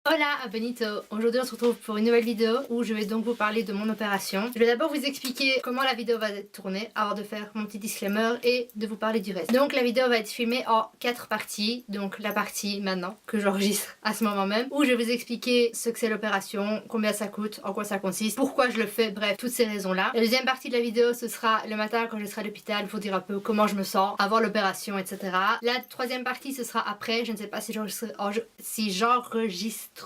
Hola, Benito. Aujourd'hui on se retrouve pour une nouvelle vidéo où je vais donc vous parler de mon opération. Je vais d'abord vous expliquer comment la vidéo va être tournée avant de faire mon petit disclaimer et de vous parler du reste. Donc la vidéo va être filmée en 4 parties. Donc la partie maintenant que j'enregistre à ce moment même où je vais vous expliquer ce que c'est l'opération, combien ça coûte, en quoi ça consiste, pourquoi je le fais, bref, toutes ces raisons là. La deuxième partie de la vidéo ce sera le matin quand je serai à l'hôpital pour dire un peu comment je me sens avant l'opération, etc. La troisième partie ce sera après, je ne sais pas si j'enregistrerai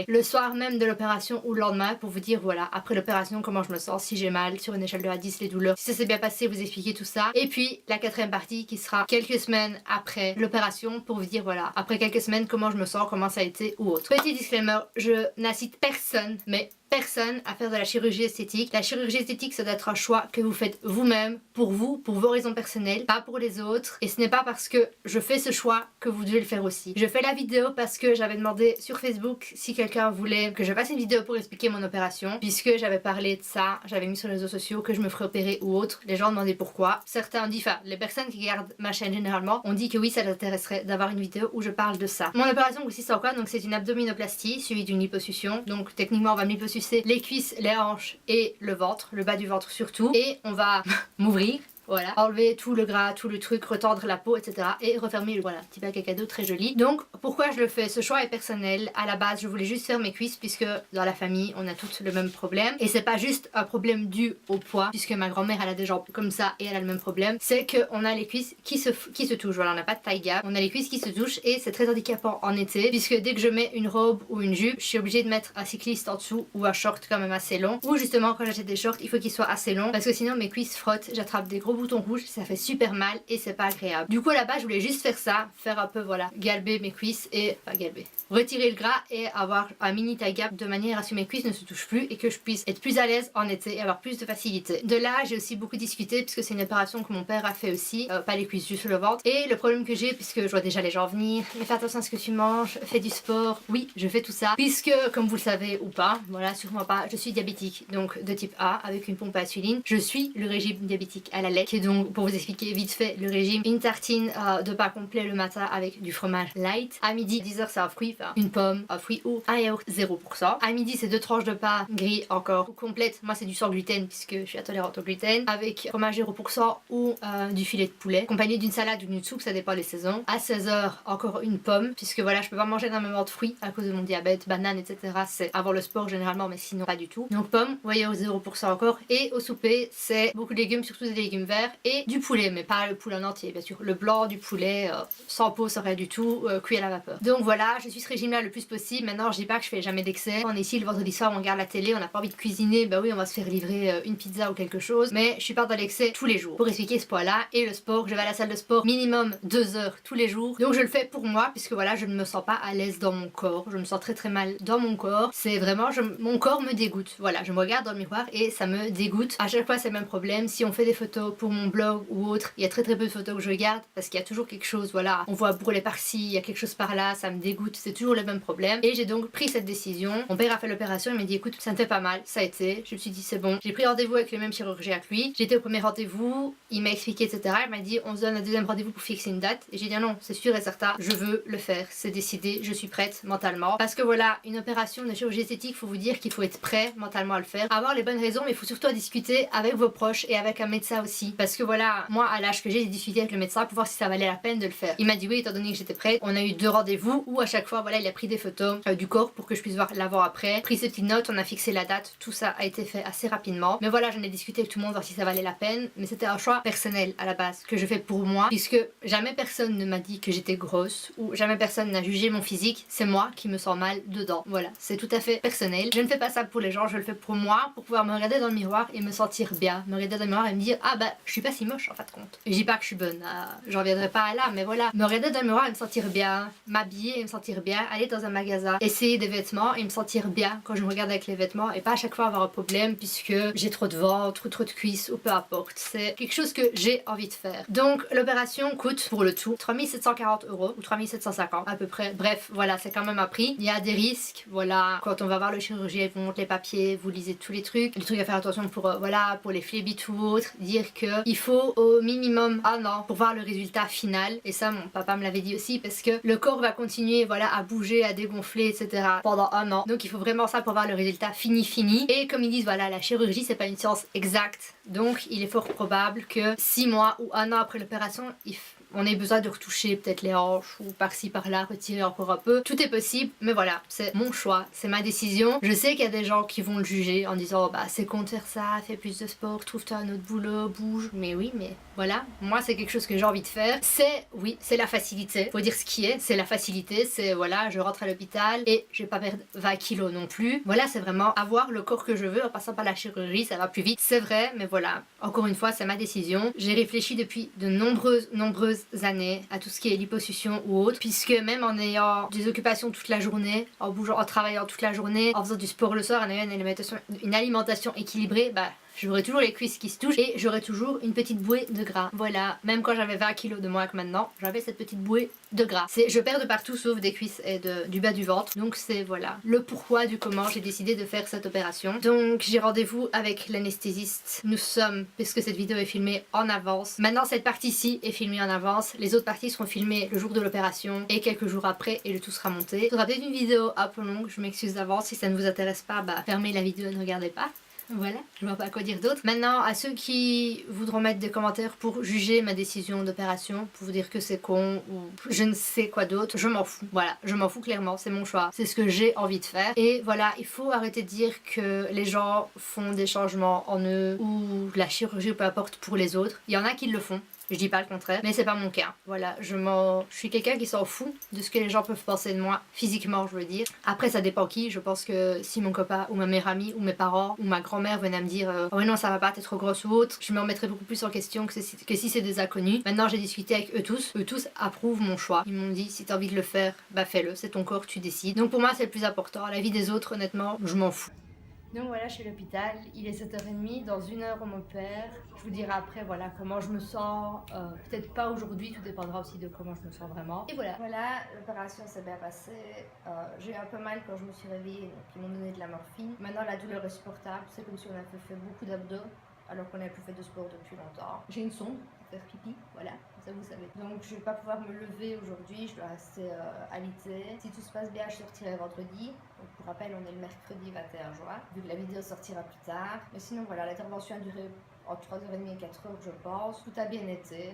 le soir même de l'opération ou le lendemain pour vous dire voilà après l'opération comment je me sens, si j'ai mal sur une échelle de 1 à 10 les douleurs, si ça s'est bien passé, vous expliquer tout ça. Et puis la quatrième partie qui sera quelques semaines après l'opération pour vous dire voilà après quelques semaines comment je me sens, comment ça a été ou autre. Petit disclaimer, je n'incite personne, mais personne à faire de la chirurgie esthétique. La chirurgie esthétique ça doit être un choix que vous faites vous-même, pour vous, pour vos raisons personnelles, pas pour les autres, et ce n'est pas parce que je fais ce choix que vous devez le faire aussi. Je fais la vidéo parce que j'avais demandé sur Facebook si quelqu'un voulait que je fasse une vidéo pour expliquer mon opération, puisque j'avais parlé de ça, j'avais mis sur les réseaux sociaux que je me ferais opérer ou autre. Les gens demandaient pourquoi. Certains ont dit, enfin les personnes qui regardent ma chaîne généralement ont dit que oui ça les intéresserait d'avoir une vidéo où je parle de ça. Mon opération consiste en quoi? Donc c'est une abdominoplastie suivie d'une liposuction. Donc techniquement on va me liposucer les cuisses, les hanches et le ventre, le bas du ventre surtout, et on va m'ouvrir. Voilà, enlever tout le gras, tout le truc, retordre la peau, etc. Et refermer le voilà, petit pack à cadeau très joli. Donc pourquoi je le fais? Ce choix est personnel. À la base je voulais juste faire mes cuisses puisque dans la famille on a toutes le même problème. Et c'est pas juste un problème dû au poids, puisque ma grand-mère elle a des jambes comme ça et elle a le même problème. C'est qu'on a les cuisses qui se touchent. Voilà, on n'a pas de taille gap. On a les cuisses qui se touchent et c'est très handicapant en été. Puisque dès que je mets une robe ou une jupe, je suis obligée de mettre un cycliste en dessous ou un short quand même assez long. Ou justement quand j'achète des shorts il faut qu'ils soient assez longs parce que sinon mes cuisses frottent, j'attrape des gros boutons rouges, ça fait super mal et c'est pas agréable. Du coup à la base je voulais juste faire ça, faire un peu voilà, galber mes cuisses et, enfin galber, retirer le gras et avoir un mini taille gap de manière à ce que mes cuisses ne se touchent plus et que je puisse être plus à l'aise en été et avoir plus de facilité. De là j'ai aussi beaucoup discuté puisque c'est une opération que mon père a fait aussi, pas les cuisses juste le ventre. Et le problème que j'ai, puisque je vois déjà les gens venir, mais fais attention à ce que tu manges, fais du sport, oui je fais tout ça, puisque comme vous le savez ou pas, voilà sûrement pas, je suis diabétique donc de type A avec une pompe à insuline. Je suis le régime diabétique à la lettre qui est donc, pour vous expliquer vite fait le régime, une tartine de pain complet le matin avec du fromage light. À midi 10h c'est un fruit, enfin une pomme, un fruit ou un yaourt 0%. À midi c'est 2 tranches de pain gris encore ou complète, moi c'est du sans gluten puisque je suis intolérante au gluten, avec fromage 0% ou du filet de poulet accompagné d'une salade ou d'une soupe, ça dépend des saisons. À 16h encore une pomme puisque voilà je peux pas manger énormément de fruits à cause de mon diabète, banane etc, c'est avant le sport généralement mais sinon pas du tout. Donc pomme, voyez au 0% encore. Et au souper c'est beaucoup de légumes, surtout des légumes verts et du poulet, mais pas le poulet en entier bien sûr, le blanc du poulet sans peau, sans rien du tout, cuit à la vapeur. Donc voilà, je suis ce régime là le plus possible. Maintenant je dis pas que je fais jamais d'excès, on est ici le vendredi soir, on regarde la télé, on n'a pas envie de cuisiner, bah oui on va se faire livrer une pizza ou quelque chose, mais je suis pas dans l'excès tous les jours pour expliquer ce point là. Et le sport, je vais à la salle de sport minimum 2 heures tous les jours, donc je le fais pour moi puisque voilà je ne me sens pas à l'aise dans mon corps, je me sens très mal dans mon corps, c'est vraiment, mon corps me dégoûte, voilà je me regarde dans le miroir et ça me dégoûte. À chaque fois c'est le même problème, si on fait des photos pour mon blog ou autre, il y a très peu de photos que je garde parce qu'il y a toujours quelque chose, voilà, on voit brûler par-ci, il y a quelque chose par là, ça me dégoûte, c'est toujours le même problème. Et j'ai donc pris cette décision. Mon père a fait l'opération, il m'a dit écoute ça ne fait pas mal, ça a été, je me suis dit c'est bon. J'ai pris rendez-vous avec le même chirurgien que lui, j'étais au premier rendez-vous, il m'a expliqué etc, il m'a dit on se donne un deuxième rendez-vous pour fixer une date et j'ai dit ah non c'est sûr et certain, je veux le faire, c'est décidé, je suis prête mentalement parce que voilà une opération de chirurgie esthétique, faut vous dire qu'il faut être prêt mentalement à le faire, avoir les bonnes raisons, mais il faut surtout en discuter avec vos proches et avec un médecin aussi parce que voilà moi à l'âge que j'ai discuté avec le médecin pour voir si ça valait la peine de le faire. Il m'a dit oui étant donné que j'étais prête. On a eu 2 rendez-vous où à chaque fois voilà il a pris des photos du corps pour que je puisse voir l'avant après, pris ses petites notes, on a fixé la date, tout ça a été fait assez rapidement. Mais voilà j'en ai discuté avec tout le monde voir si ça valait la peine, mais c'était un choix personnel à la base que je fais pour moi puisque jamais personne ne m'a dit que j'étais grosse ou jamais personne n'a jugé mon physique, c'est moi qui me sens mal dedans. Voilà, c'est tout à fait personnel. Je ne fais pas ça pour les gens, je le fais pour moi, pour pouvoir me regarder dans le miroir et me sentir bien, me regarder dans le miroir et me dire ah bah je suis pas si moche en fin de compte. Et je dis pas que je suis bonne, j'en reviendrai pas à là, mais voilà, me regarder dans le miroir et me sentir bien, m'habiller et me sentir bien, aller dans un magasin, essayer des vêtements et me sentir bien quand je me regarde avec les vêtements et pas à chaque fois avoir un problème puisque j'ai trop de ventre ou trop de cuisses ou peu importe, c'est quelque chose que j'ai envie de faire. Donc l'opération coûte pour le tout 3740 € ou 3750 à peu près, bref voilà c'est quand même un prix. Il y a des risques, voilà, quand on va voir le chirurgien, il vous montre les papiers, vous lisez tous les trucs à faire attention pour voilà, pour les phlébites ou autres, dire que qu'il faut au minimum 1 an pour voir le résultat final. Et ça, mon papa me l'avait dit aussi, parce que le corps va continuer, voilà, à bouger, à dégonfler, etc. pendant 1 an. Donc il faut vraiment ça pour voir le résultat fini. Et comme ils disent, voilà, la chirurgie c'est pas une science exacte, donc il est fort probable que 6 mois ou 1 an après l'opération, on ait besoin de retoucher peut-être les hanches ou par-ci par-là, retirer encore un peu. Tout est possible, mais voilà, c'est mon choix, c'est ma décision. Je sais qu'il y a des gens qui vont le juger en disant bah c'est con de faire ça, fais plus de sport, trouve-toi un autre boulot, bouge. Mais oui, mais voilà, moi c'est quelque chose que j'ai envie de faire. Oui, c'est la facilité, faut dire ce qui est, c'est la facilité, c'est voilà, je rentre à l'hôpital et je vais pas perdre 20 kilos non plus. Voilà, c'est vraiment avoir le corps que je veux en passant par la chirurgie, ça va plus vite, c'est vrai, mais voilà, encore une fois, c'est ma décision. J'ai réfléchi depuis de nombreuses années à tout ce qui est liposuction ou autre, puisque même en ayant des occupations toute la journée, en bougeant, en travaillant toute la journée, en faisant du sport le soir, en ayant une alimentation équilibrée, bah j'aurai toujours les cuisses qui se touchent et j'aurai toujours une petite bouée de gras. Voilà, même quand j'avais 20 kilos de moins que maintenant, j'avais cette petite bouée de gras. Je perds de partout sauf des cuisses et du bas du ventre. Donc c'est voilà le pourquoi du comment j'ai décidé de faire cette opération. Donc j'ai rendez-vous avec l'anesthésiste. Nous sommes, puisque cette vidéo est filmée en avance. Maintenant cette partie-ci est filmée en avance. Les autres parties seront filmées le jour de l'opération et quelques jours après et le tout sera monté. Ce sera peut-être une vidéo un peu longue, je m'excuse d'avance. Si ça ne vous intéresse pas, bah fermez la vidéo et ne regardez pas. Voilà, je vois pas quoi dire d'autre. Maintenant, à ceux qui voudront mettre des commentaires pour juger ma décision d'opération, pour vous dire que c'est con ou je ne sais quoi d'autre, je m'en fous. Voilà, je m'en fous clairement, c'est mon choix, c'est ce que j'ai envie de faire. Et voilà, il faut arrêter de dire que les gens font des changements en eux ou la chirurgie ou peu importe pour les autres. Il y en a qui le font. Je dis pas le contraire, mais c'est pas mon cas. Voilà, je suis quelqu'un qui s'en fout de ce que les gens peuvent penser de moi, physiquement je veux dire. Après ça dépend qui, je pense que si mon copain ou ma meilleure amie ou mes parents ou ma grand-mère venaient à me dire oh non ça va pas, t'es trop grosse ou autre, je me remettrais beaucoup plus en question que si c'est des inconnus. Maintenant j'ai discuté avec eux tous approuvent mon choix. Ils m'ont dit si t'as envie de le faire, bah fais-le, c'est ton corps, tu décides. Donc pour moi c'est le plus important, la vie des autres honnêtement, je m'en fous. Donc voilà, je suis à l'hôpital, il est 7h30, dans 1 heure on m'opère. Je vous dirai après voilà comment je me sens, peut-être pas aujourd'hui, tout dépendra aussi de comment je me sens vraiment. Et voilà, l'opération s'est bien passée, j'ai eu un peu mal quand je me suis réveillée, donc ils m'ont donné de la morphine. Maintenant la douleur est supportable, c'est comme si on avait fait beaucoup d'abdos, alors qu'on n'a plus fait de sport depuis longtemps. J'ai une sonde pour faire pipi, voilà, ça vous savez. Donc je vais pas pouvoir me lever aujourd'hui, je dois rester alitée. Si tout se passe bien, je sortirai vendredi. Donc pour rappel, on est le mercredi 21 juin, vu que la vidéo sortira plus tard. Mais sinon voilà, l'intervention a duré entre 3h30 et 4h je pense. Tout a bien été.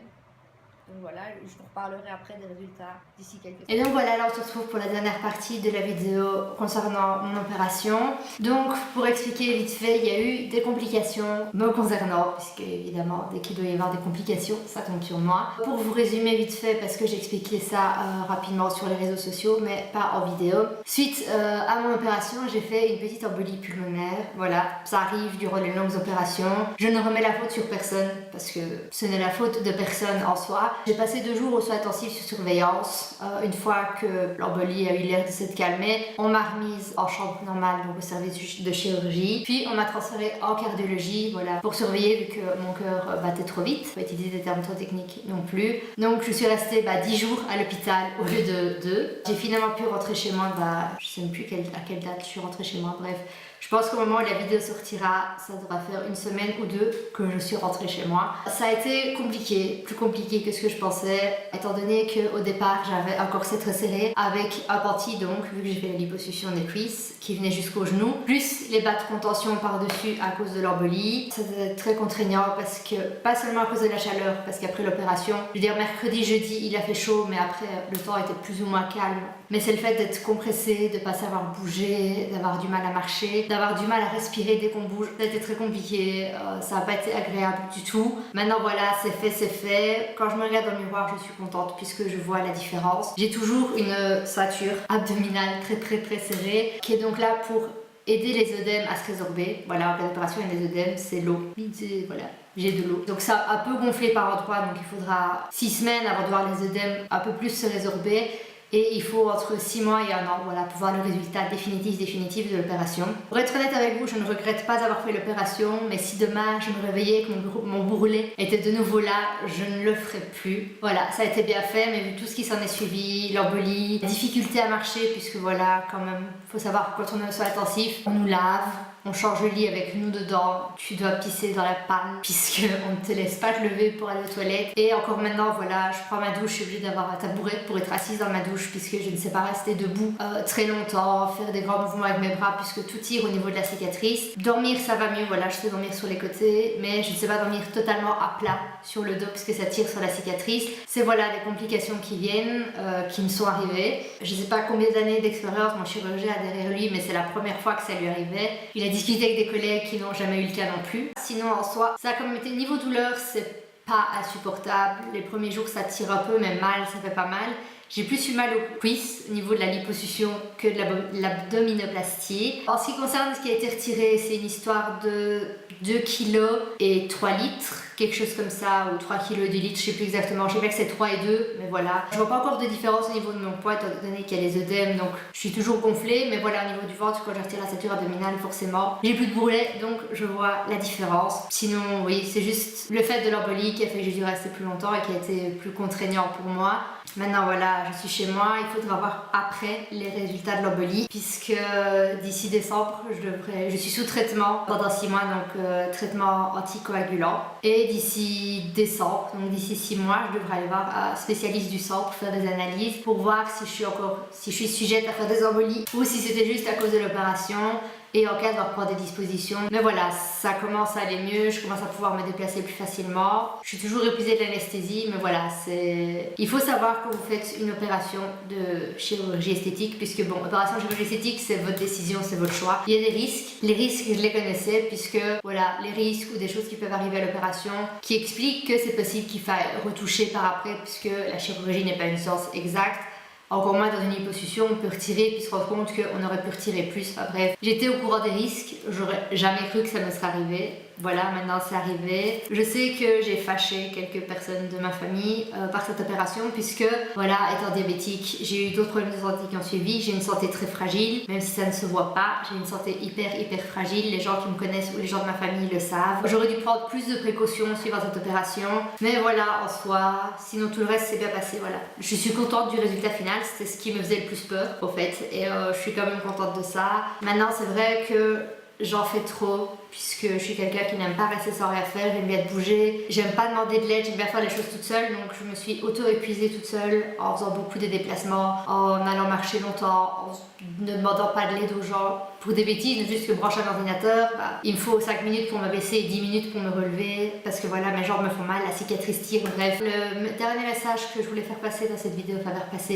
Donc voilà, je vous reparlerai après des résultats d'ici quelques temps. Et donc voilà, là on se retrouve pour la dernière partie de la vidéo concernant mon opération. Donc pour expliquer vite fait, il y a eu des complications me concernant, puisque évidemment dès qu'il doit y avoir des complications, ça tombe sur moi. Pour vous résumer vite fait, parce que j'ai expliqué ça rapidement sur les réseaux sociaux, mais pas en vidéo. Suite à mon opération, j'ai fait une petite embolie pulmonaire. Voilà, ça arrive durant les longues opérations. Je ne remets la faute sur personne, parce que ce n'est la faute de personne en soi. J'ai passé 2 jours aux soins intensifs sur surveillance. Une fois que l'embolie a eu l'air de s'être calmée, on m'a remise en chambre normale, donc au service de chirurgie. Puis on m'a transférée en cardiologie, voilà, pour surveiller vu que mon cœur battait trop vite. Pas utiliser des termes trop techniques non plus. Donc je suis restée 10 jours à l'hôpital au lieu de 2. J'ai finalement pu rentrer chez moi, je sais même plus à quelle date je suis rentrée chez moi, bref. Je pense qu'au moment où la vidéo sortira, ça devra faire 1 semaine ou 2 que je suis rentrée chez moi. Ça a été compliqué, plus compliqué que ce que je pensais, étant donné qu'au départ j'avais un corset très serré avec un panty, donc vu que j'ai fait la liposuction des cuisses qui venait jusqu'au genou, plus les bas de contention par-dessus à cause de l'embolie. C'était très contraignant parce que, pas seulement à cause de la chaleur, parce qu'après l'opération, je veux dire mercredi, jeudi il a fait chaud, mais après le temps était plus ou moins calme. Mais c'est le fait d'être compressé, de pas savoir bouger, d'avoir du mal à marcher, d'avoir du mal à respirer dès qu'on bouge. Ça a été très compliqué, ça n'a pas été agréable du tout. Maintenant voilà, c'est fait, c'est fait. Quand je me regarde dans le miroir, je suis contente puisque je vois la différence. J'ai toujours une ceinture abdominale très serrée qui est donc là pour aider les œdèmes à se résorber. Voilà, en cas d'opération, il y a des œdèmes, c'est l'eau. Voilà, j'ai de l'eau. Donc ça a un peu gonflé par endroits, donc il faudra 6 semaines avant de voir les œdèmes un peu plus se résorber. Et il faut entre 6 mois et 1 an, voilà, pour voir le résultat définitif de l'opération. Pour être honnête avec vous, je ne regrette pas d'avoir fait l'opération, mais si demain je me réveillais et que mon bourrelet était de nouveau là, je ne le ferai plus. Voilà, ça a été bien fait, mais vu tout ce qui s'en est suivi, l'embolie, la difficulté à marcher, puisque voilà, quand même, faut savoir que quand on est au soin intensif, on nous lave, on change le lit avec nous dedans, tu dois pisser dans la panne puisque on ne te laisse pas te lever pour aller aux toilettes. Et encore maintenant, voilà, je prends ma douche, je suis obligée d'avoir un tabouret pour être assise dans ma douche puisque je ne sais pas rester debout très longtemps, faire des grands mouvements avec mes bras puisque tout tire au niveau de la cicatrice. Dormir, ça va mieux, voilà, je sais dormir sur les côtés, mais je ne sais pas dormir totalement à plat sur le dos puisque ça tire sur la cicatrice. C'est voilà des complications qui viennent, qui me sont arrivées. Je ne sais pas combien d'années d'expérience mon chirurgien a derrière lui, mais c'est la première fois que ça lui arrivait. Il a discuté avec des collègues qui n'ont jamais eu le cas non plus. Sinon en soi, ça a quand même été niveau douleur, c'est pas insupportable. Les premiers jours ça tire un peu, mais mal, ça fait pas mal. J'ai plus eu mal aux cuisses au niveau de la liposuction que de l'abdominoplastie. En ce qui concerne ce qui a été retiré, c'est une histoire de 2 kg et 3 litres, quelque chose comme ça, ou 3 kg et 2 litres, je sais plus exactement. Je sais pas que c'est 3 et 2, mais voilà. Je vois pas encore de différence au niveau de mon poids, étant donné qu'il y a les œdèmes, donc je suis toujours gonflée, mais voilà, au niveau du ventre, quand je retire la ceinture abdominale, forcément, j'ai plus de bourrelet, donc je vois la différence. Sinon, oui, c'est juste le fait de l'embolie qui a fait que j'ai dû rester plus longtemps et qui a été plus contraignant pour moi. Maintenant voilà, je suis chez moi, il faudra voir après les résultats de l'embolie puisque d'ici décembre, je suis sous traitement pendant 6 mois, donc traitement anticoagulant. Et d'ici décembre, donc d'ici 6 mois, je devrais aller voir un spécialiste du sang pour faire des analyses pour voir si je suis sujette à faire des embolies ou si c'était juste à cause de l'opération. Et en cas de reprendre des dispositions. Mais voilà, ça commence à aller mieux, je commence à pouvoir me déplacer plus facilement. Je suis toujours épuisée de l'anesthésie, mais voilà, il faut savoir que vous faites une opération de chirurgie esthétique, puisque bon, opération de chirurgie esthétique, c'est votre décision, c'est votre choix. Il y a des risques. Les risques, je les connaissais, puisque voilà, les risques ou des choses qui peuvent arriver à l'opération, qui expliquent que c'est possible qu'il faille retoucher par après, puisque la chirurgie n'est pas une science exacte. Encore moins dans une liposuction, on peut retirer puis se rendre compte qu'on aurait pu retirer plus. Enfin bref, j'étais au courant des risques, j'aurais jamais cru que ça me serait arrivé. Voilà, maintenant c'est arrivé. Je sais que j'ai fâché quelques personnes de ma famille par cette opération puisque, voilà, étant diabétique, j'ai eu d'autres problèmes de santé qui ont suivi. J'ai une santé très fragile, même si ça ne se voit pas. J'ai une santé hyper fragile. Les gens qui me connaissent ou les gens de ma famille le savent. J'aurais dû prendre plus de précautions suivant cette opération. Mais voilà, en soi, sinon tout le reste s'est bien passé, voilà. Je suis contente du résultat final, c'était ce qui me faisait le plus peur, au fait. Et je suis quand même contente de ça. Maintenant, c'est vrai que j'en fais trop puisque je suis quelqu'un qui n'aime pas rester sans rien faire, j'aime bien bouger, j'aime pas demander de l'aide, j'aime bien faire les choses toute seule, donc je me suis auto-épuisée toute seule en faisant beaucoup de déplacements, en allant marcher longtemps, en ne demandant pas de l'aide aux gens pour des bêtises, juste que brancher un ordinateur, il me faut 5 minutes pour me baisser et 10 minutes pour me relever parce que voilà, mes jambes me font mal, la cicatrice tire, bref. Le dernier message que je voulais faire passer dans cette vidéo,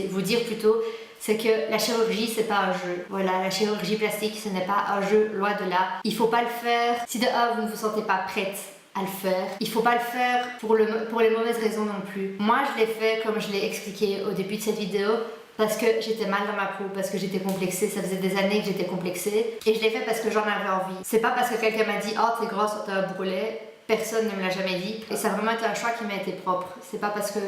vous dire plutôt, c'est que la chirurgie c'est pas un jeu. Voilà, la chirurgie plastique ce n'est pas un jeu, loin de là. Il faut pas le faire si de un vous ne vous sentez pas prête à le faire. Il faut pas le faire pour les mauvaises raisons non plus. Moi je l'ai fait comme je l'ai expliqué au début de cette vidéo parce que j'étais mal dans ma peau, parce que j'étais complexée, ça faisait des années que j'étais complexée et je l'ai fait parce que j'en avais envie. C'est pas parce que quelqu'un m'a dit oh t'es grosse, t'as un bourrelet, personne ne me l'a jamais dit et ça a vraiment été un choix qui m'a été propre. C'est pas parce que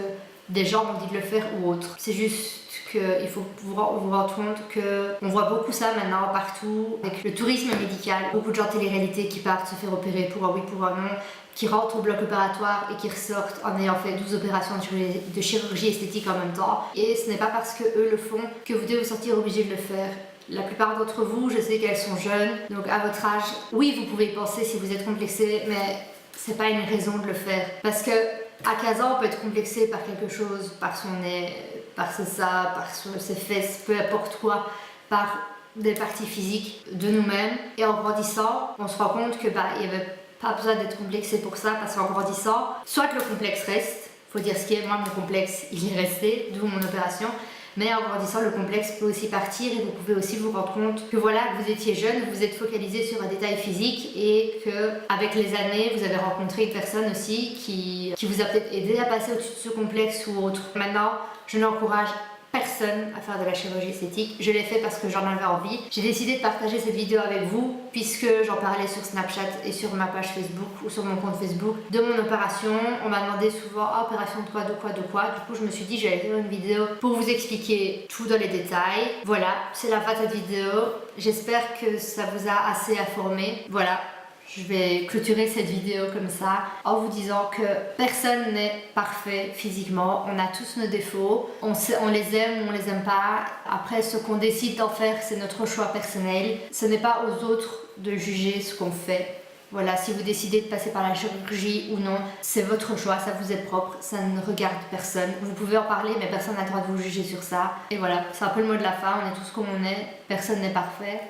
des gens m'ont dit de le faire ou autre. C'est juste qu'il faut vous rendre compte qu'on voit beaucoup ça maintenant partout avec le tourisme médical, beaucoup de gens de télé-réalité qui partent se faire opérer pour un oui, pour un non, qui rentrent au bloc opératoire et qui ressortent en ayant fait 12 opérations de chirurgie esthétique en même temps. Et ce n'est pas parce que eux le font que vous devez vous sentir obligé de le faire. La plupart d'entre vous, je sais qu'elles sont jeunes, donc à votre âge, oui vous pouvez y penser si vous êtes complexé, mais c'est pas une raison de le faire. Parce que à 15 ans, on peut être complexé par quelque chose, par son nez, par ses seins, par ses fesses, peu importe quoi, par des parties physiques de nous-mêmes. Et en grandissant, on se rend compte que il n'y avait pas besoin d'être complexé pour ça, parce qu'en grandissant, soit que le complexe reste, faut dire ce qui est, moi mon complexe il est resté, d'où mon opération, mais en grandissant le complexe peut aussi partir et vous pouvez aussi vous rendre compte que voilà, que vous étiez jeune, vous vous êtes focalisé sur un détail physique et que avec les années vous avez rencontré une personne aussi qui vous a peut-être aidé à passer au-dessus de ce complexe ou autre. Maintenant, je n'encourage personne à faire de la chirurgie esthétique. Je l'ai fait parce que j'en avais envie. J'ai décidé de partager cette vidéo avec vous puisque j'en parlais sur Snapchat et sur ma page Facebook ou sur mon compte Facebook de mon opération. On m'a demandé souvent opération de quoi, de quoi, de quoi. Du coup je me suis dit j'allais faire une vidéo pour vous expliquer tout dans les détails. Voilà, c'est la fin de cette vidéo. J'espère que ça vous a assez informé. Voilà. je vais clôturer cette vidéo comme ça en vous disant que personne n'est parfait physiquement, on a tous nos défauts, on les aime ou on les aime pas. Après, ce qu'on décide d'en faire, c'est notre choix personnel. Ce n'est pas aux autres de juger ce qu'on fait. Voilà, si vous décidez de passer par la chirurgie ou non, c'est votre choix, ça vous est propre, ça ne regarde personne. Vous pouvez en parler, mais personne n'a le droit de vous juger sur ça. Et voilà, c'est un peu le mot de la fin, on est tous comme on est, personne n'est parfait.